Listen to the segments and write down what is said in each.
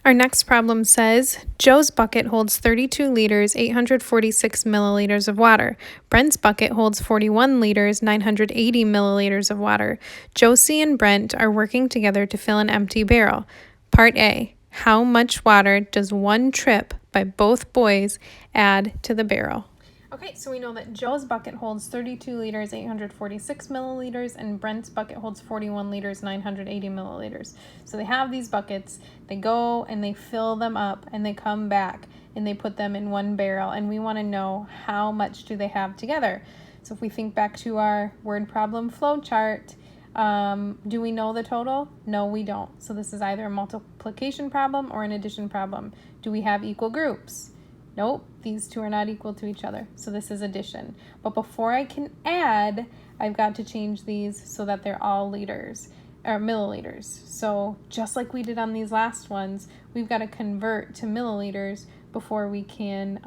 Our next problem says Joe's bucket holds 32 liters, 846 milliliters of water. Brent's bucket holds 41 liters, 980 milliliters of water. Josie and Brent are working together to fill an empty barrel. Part A. How much water does one trip by both boys add to the barrel? Okay, so we know that Joe's bucket holds 32 liters, 846 milliliters, and Brent's bucket holds 41 liters, 980 milliliters. So they have these buckets, they go and they fill them up, and they come back and they put them in one barrel, and we want to know how much do they have together. So if we think back to our word problem flow chart, do we know the total? No, we don't. So this is either a multiplication problem or an addition problem. Do we have equal groups? Nope, these two are not equal to each other, so this is addition. But before I can add, I've got to change these so that they're all liters, or milliliters. So just like we did on these last ones, we've got to convert to milliliters before we can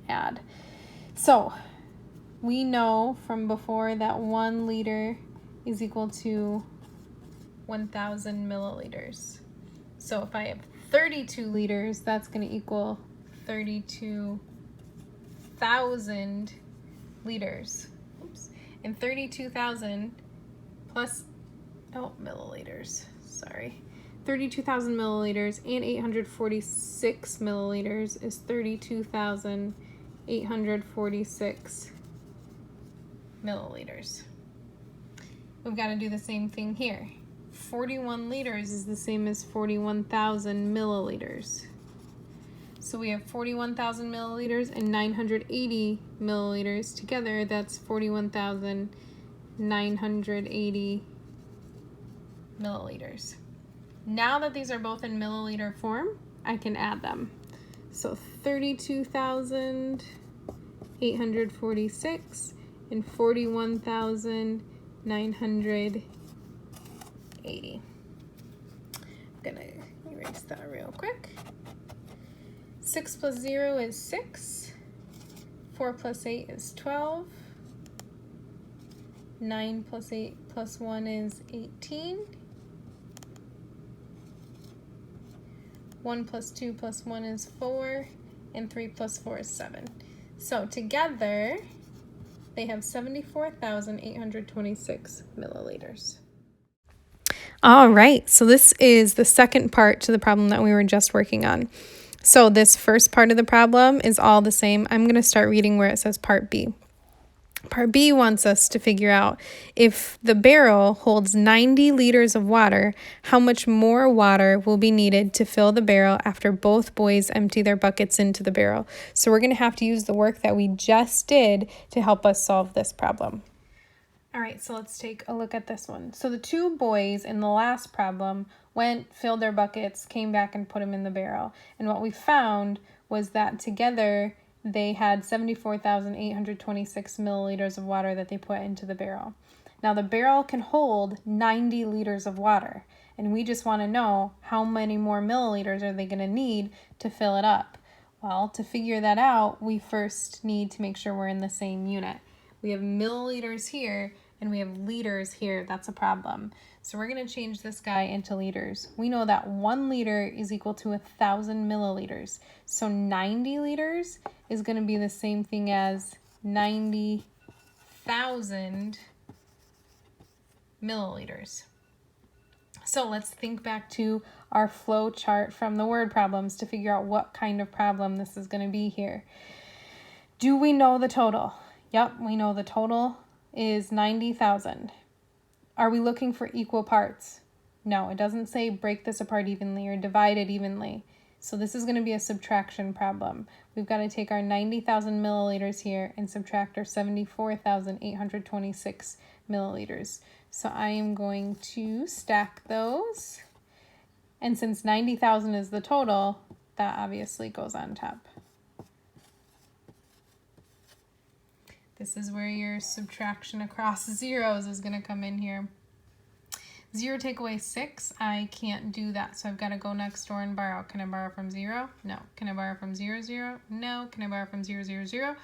add. So we know from before that 1 liter is equal to 1,000 milliliters. So if I have 32 liters, that's going to equal 32,000 liters. Oops. And 32,000 plus, milliliters, sorry. 32,000 milliliters and 846 milliliters is 32,846 milliliters. We've got to do the same thing here. 41 liters is the same as 41,000 milliliters. So we have 41,000 milliliters and 980 milliliters together. That's 41,980 milliliters. Now that these are both in milliliter form, I can add them. So 32,846 and 41,980. I'm gonna erase that real quick. 6 plus 0 is 6. 4 plus 8 is 12. 9 plus 8 plus 1 is 18. 1 plus 2 plus 1 is 4. And 3 plus 4 is 7. So together, they have 74,826 milliliters. All right, so this is the second part to the problem that we were just working on. So this first part of the problem is all the same. I'm going to start reading where it says part B. Part B wants us to figure out if the barrel holds 90 liters of water, how much more water will be needed to fill the barrel after both boys empty their buckets into the barrel. So we're going to have to use the work that we just did to help us solve this problem. All right, so let's take a look at this one. So the two boys in the last problem filled their buckets, came back and put them in the barrel. And what we found was that together they had 74,826 milliliters of water that they put into the barrel. Now the barrel can hold 90 liters of water, and we just want to know how many more milliliters are they going to need to fill it up. Well, to figure that out, we first need to make sure we're in the same unit. We have milliliters here and we have liters here. That's a problem. So we're going to change this guy into liters. We know that 1 liter is equal to 1,000 milliliters. So 90 liters is going to be the same thing as 90,000 milliliters. So let's think back to our flow chart from the word problems to figure out what kind of problem this is going to be here. Do we know the total? Yep, we know the total is 90,000. Are we looking for equal parts? No, it doesn't say break this apart evenly or divide it evenly. So this is going to be a subtraction problem. We've got to take our 90,000 milliliters here and subtract our 74,826 milliliters. So I am going to stack those. And since 90,000 is the total, that obviously goes on top. This is where your subtraction across zeros is going to come in here. 0 take away 6, I can't do that, so I've got to go next door and borrow. Can I borrow from 0? No. Can I borrow from 0, 0? No. Can I borrow from 0, 0, 0?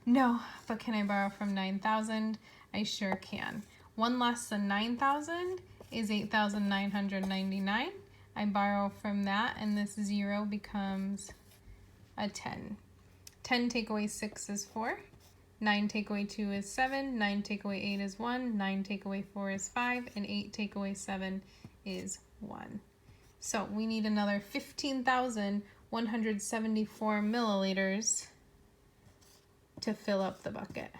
No. But can I borrow from 9,000? I sure can. 1 less than 9,000 is 8,999. I borrow from that, and this 0 becomes a 10. 10 take away 6 is 4. 9 take away 2 is 7. 9 take away 8 is 1. 9 take away 4 is 5. And 8 take away 7 is 1. So we need another 15,174 milliliters to fill up the bucket.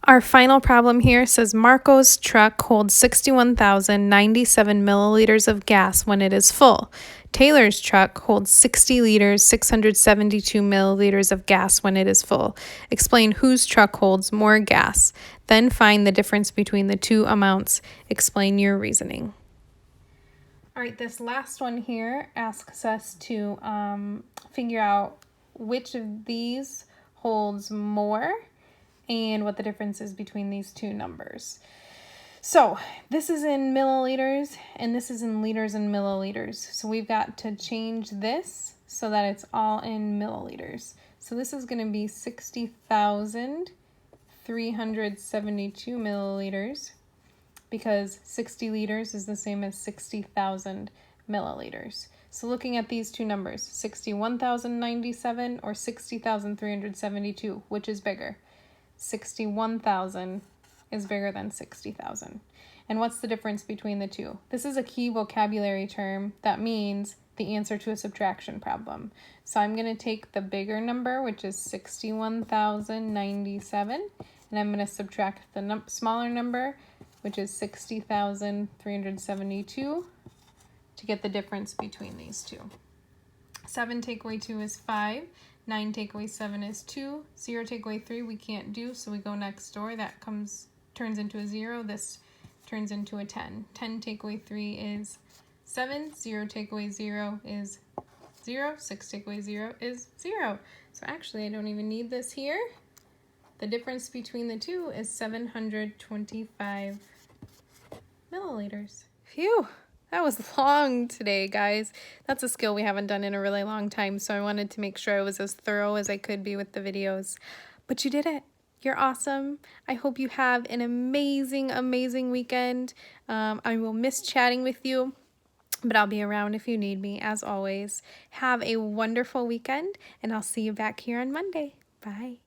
Our final problem here says Marco's truck holds 61,097 milliliters of gas when it is full. Taylor's truck holds 60 liters, 672 milliliters of gas when it is full. Explain whose truck holds more gas. Then find the difference between the two amounts. Explain your reasoning. All right, this last one here asks us to figure out which of these holds more and what the difference is between these two numbers. So this is in milliliters and this is in liters and milliliters. So we've got to change this so that it's all in milliliters. So this is going to be 60,372 milliliters because 60 liters is the same as 60,000 milliliters. So looking at these two numbers, 61,097 or 60,372, which is bigger? 61,000 is bigger than 60,000. And what's the difference between the two? This is a key vocabulary term that means the answer to a subtraction problem. So I'm going to take the bigger number, which is 61,097, and I'm going to subtract the smaller number, which is 60,372, to get the difference between these two. 7 take away 2 is 5. 9 take away 7 is 2. 0 take away 3 we can't do, so we go next door. That turns into a 0. This turns into a 10. 10 take away 3 is 7. 0 take away 0 is 0. 6 take away 0 is 0. So actually, I don't even need this here. The difference between the two is 725 milliliters. Phew! That was long today, guys. That's a skill we haven't done in a really long time, so I wanted to make sure I was as thorough as I could be with the videos. But you did it. You're awesome. I hope you have an amazing, amazing weekend. I will miss chatting with you, but I'll be around if you need me, as always. Have a wonderful weekend, and I'll see you back here on Monday. Bye.